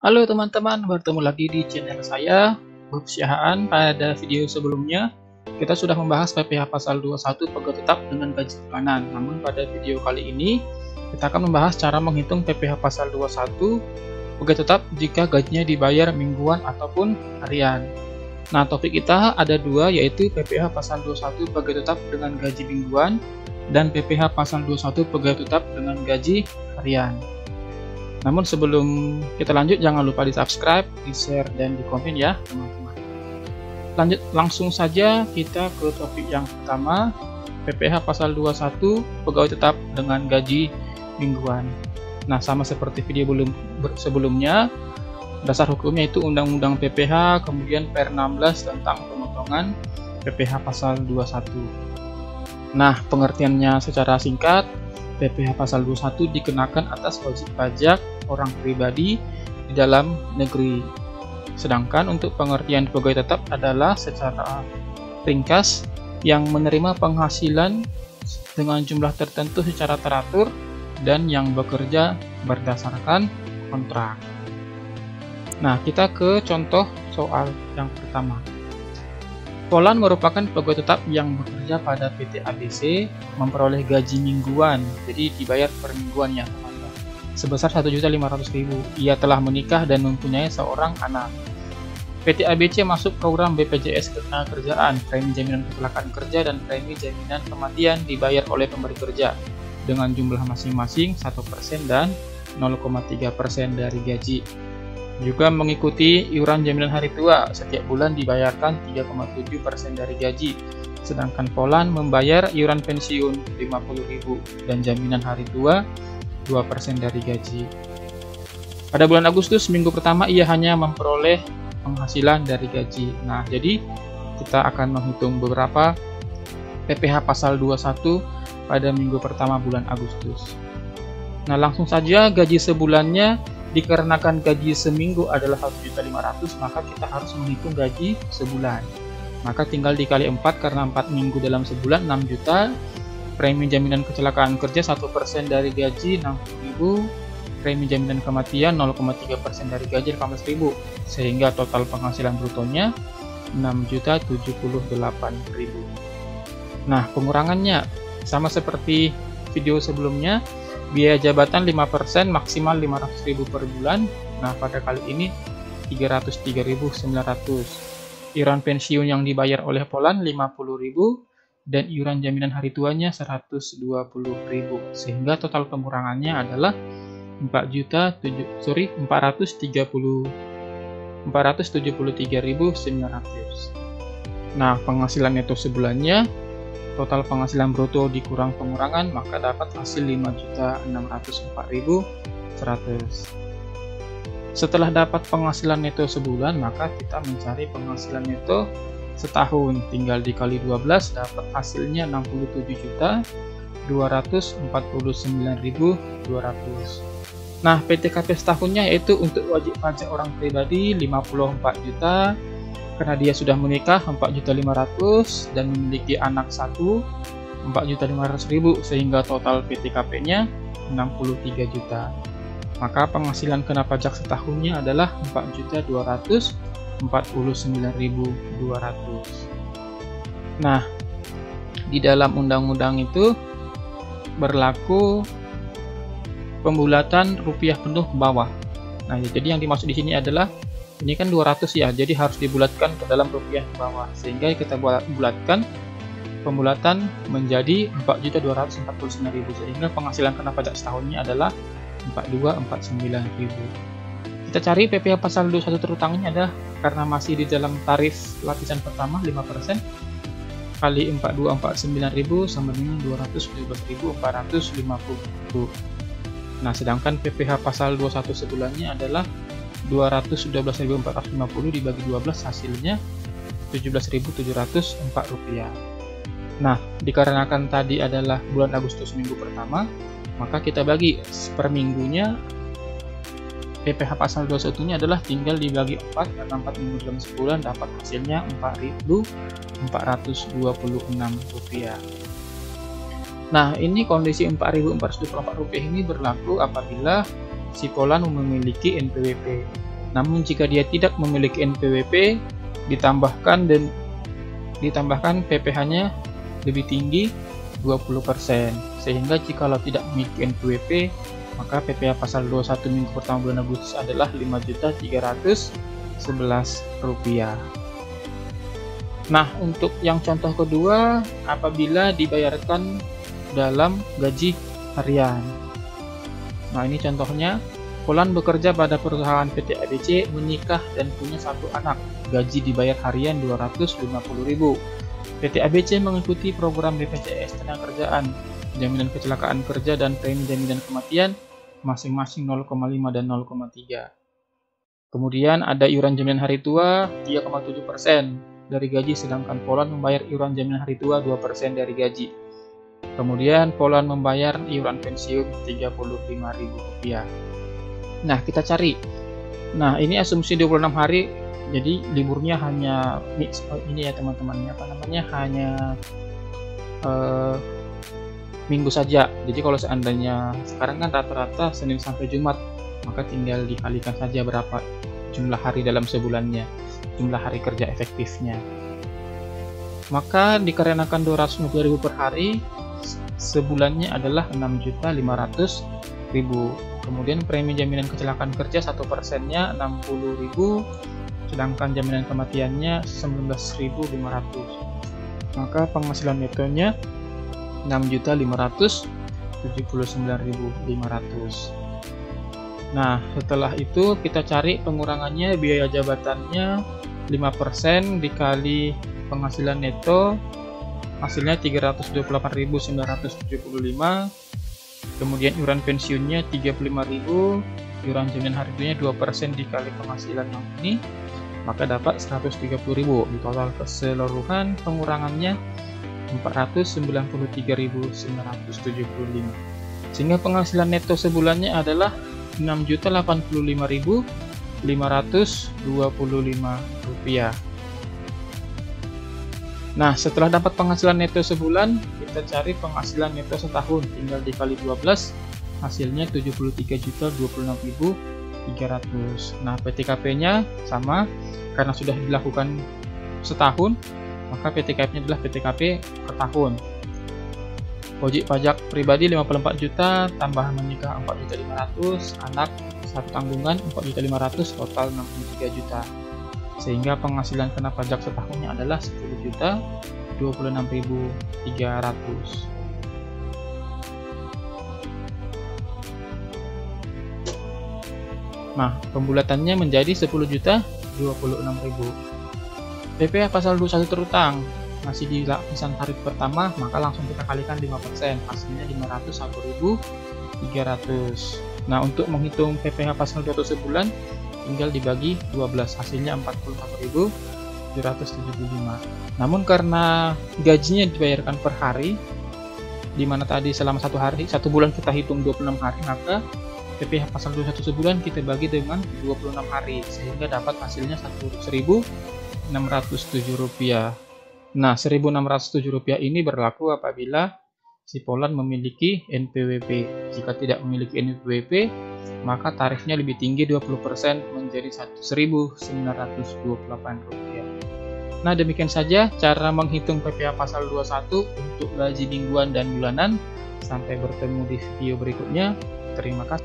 Halo teman-teman, bertemu lagi di channel saya, Bob Syahaan. Pada video sebelumnya, kita sudah membahas PPh pasal 21 pegawai tetap dengan gaji bulanan. Namun pada video kali ini, kita akan membahas cara menghitung PPh pasal 21 pegawai tetap jika gajinya dibayar mingguan ataupun harian. Nah, topik kita ada dua, yaitu PPh pasal 21 pegawai tetap dengan gaji mingguan dan PPh pasal 21 pegawai tetap dengan gaji harian. Namun sebelum kita lanjut, jangan lupa di subscribe, di share, dan di komen ya teman-teman. Langsung saja kita ke topik yang pertama, PPh pasal 21 pegawai tetap dengan gaji mingguan. Nah, sama seperti video sebelumnya, dasar hukumnya itu Undang-Undang PPh, kemudian Per 16 tentang pemotongan PPh pasal 21. Nah, pengertiannya secara singkat, PPh pasal 21 dikenakan atas wajib pajak orang pribadi di dalam negeri. Sedangkan untuk pengertian pegawai tetap adalah secara ringkas yang menerima penghasilan dengan jumlah tertentu secara teratur dan yang bekerja berdasarkan kontrak. Nah, kita ke contoh soal yang pertama. Polan merupakan pegawai tetap yang bekerja pada PT ABC, memperoleh gaji mingguan, jadi dibayar per mingguan ya teman-teman, sebesar 1.500.000. Ia telah menikah dan mempunyai seorang anak. PT ABC masuk program BPJS Ketenagakerjaan, premi jaminan kecelakaan kerja dan premi jaminan kematian dibayar oleh pemberi kerja dengan jumlah masing-masing 1% dan 0,3% dari gaji. Juga mengikuti iuran jaminan hari tua, setiap bulan dibayarkan 3,7% dari gaji. Sedangkan Polan membayar iuran pensiun 50.000 dan jaminan hari tua 2% dari gaji. Pada bulan Agustus minggu pertama ia hanya memperoleh penghasilan dari gaji. Nah, jadi kita akan menghitung beberapa PPh pasal 21 pada minggu pertama bulan Agustus. Nah, langsung saja gaji sebulannya. Dikarenakan gaji seminggu adalah 1.500.000, maka kita harus menghitung gaji sebulan. Maka tinggal dikali 4 karena 4 minggu dalam sebulan 6 juta. Premi jaminan kecelakaan kerja 1% dari gaji 60.000. Premi jaminan kematian 0,3% dari gaji 18.000. Sehingga total penghasilan brutonya 6.078.000. Nah, pengurangannya sama seperti video sebelumnya. Biaya jabatan 5% maksimal 500.000 per bulan. Nah, pada kali ini 303.900. Iuran pensiun yang dibayar oleh Polan 50.000 dan iuran jaminan hari tuanya 120.000. Sehingga total pengurangannya adalah 473.900. Nah, penghasilan neto sebulannya, total penghasilan bruto dikurang pengurangan, maka dapat hasil 5.604.100. Setelah dapat penghasilan neto sebulan, maka kita mencari penghasilan neto setahun. Tinggal dikali 12, dapat hasilnya 67.249.200. Nah, PTKP setahunnya yaitu untuk wajib pajak orang pribadi 54 juta. Karena dia sudah menikah 4.500.000 dan memiliki anak 1 4.500.000, sehingga total PTKP-nya 63 juta. Maka penghasilan kena pajak setahunnya adalah 4.249.200. Nah, di dalam undang-undang itu berlaku pembulatan rupiah penuh ke bawah. Nah, jadi yang dimaksud di sini adalah ini kan 200 ya, jadi harus dibulatkan ke dalam rupiah ke bawah. Sehingga kita bulatkan pembulatan menjadi 4.249.000, sehingga penghasilan kena pajak setahunnya adalah 4249.000. Kita cari PPh pasal 21 terutangnya adalah karena masih di dalam tarif lapisan pertama 5% kali 4249.000 sama dengan 217.450. Nah, sedangkan PPh pasal 21 sebulannya adalah 212.450 dibagi 12 hasilnya 17.704 rupiah. Nah, dikarenakan tadi adalah bulan Agustus minggu pertama, maka kita bagi per minggunya. PPh pasal 21 nya adalah tinggal dibagi 4 karena 4 minggu dalam sebulan dapat hasilnya 4.426 rupiah. Nah, ini kondisi 4.424 rupiah ini berlaku apabila si Polan memiliki NPWP. Namun jika dia tidak memiliki NPWP, ditambahkan PPh-nya lebih tinggi 20%. Sehingga jikalau tidak memiliki NPWP, maka PPh pasal 21 minggu pertama bulan Agustus adalah Rp5.311. Nah, untuk yang contoh kedua, apabila dibayarkan dalam gaji harian. Nah, ini contohnya. Polan bekerja pada perusahaan PT ABC, menikah dan punya 1 anak. Gaji dibayar harian Rp250.000. PT ABC mengikuti program BPJS Tenagakerjaan, jaminan kecelakaan kerja dan premi jaminan kematian masing-masing 0,5 dan 0,3. Kemudian ada iuran jaminan hari tua 3,7% dari gaji, sedangkan Polan membayar iuran jaminan hari tua 2% dari gaji. Kemudian Polan membayar iuran pensiun Rp35.000. Nah, kita cari. Nah, ini asumsi 26 hari. Jadi liburnya hanya ini ya teman-teman, hanya minggu saja. Jadi kalau seandainya sekarang kan rata-rata Senin sampai Jumat, maka tinggal dikalikan saja berapa jumlah hari dalam sebulannya, jumlah hari kerja efektifnya. Maka dikarenakan 250.000 per hari, sebulannya adalah 6.500.000. Kemudian premi jaminan kecelakaan kerja 1%-nya 60.000, sedangkan jaminan kematiannya 19.500. Maka penghasilan netonya 6.579.500. Nah, setelah itu kita cari pengurangannya. Biaya jabatannya 5% dikali penghasilan neto, hasilnya 328.975. Kemudian iuran pensiunnya 35.000, iuran jaminan hari tuanya 2% dikali penghasilan yang ini, maka dapat 130.000. Di total keseluruhan pengurangannya 493.975. Sehingga penghasilan neto sebulannya adalah Rp685.525. Nah, setelah dapat penghasilan neto sebulan, kita cari penghasilan neto setahun, tinggal dikali 12, hasilnya Rp73.026.300. Nah, PTKP-nya sama, karena sudah dilakukan setahun, maka PTKP-nya adalah PTKP per tahun. Wajib pajak pribadi 54 juta, tambahan menikah 4.500.000, anak 1 tanggungan 4.500.000, total 63 juta. Sehingga penghasilan kena pajak setahunnya adalah 10.026.300. Nah, pembulatannya menjadi 10.026.000. PPh pasal 21 terutang masih di lapisan tarif pertama, maka langsung kita kalikan 5%, hasilnya 501.300. Nah, untuk menghitung PPh pasal 21 sebulan, tinggal dibagi 12, hasilnya 41.775. Namun karena gajinya dibayarkan per hari, di mana tadi selama 1 bulan kita hitung 26 hari, maka PPh pasal 21 sebulan kita bagi dengan 26 hari, sehingga dapat hasilnya Rp1.607. Nah, Rp1.607 ini berlaku apabila si Polan memiliki NPWP. Jika tidak memiliki NPWP, maka tarifnya lebih tinggi 20%, menjadi Rp1.928. Nah, demikian saja cara menghitung PPh pasal 21 untuk gaji mingguan dan bulanan. Sampai bertemu di video berikutnya. Terima kasih.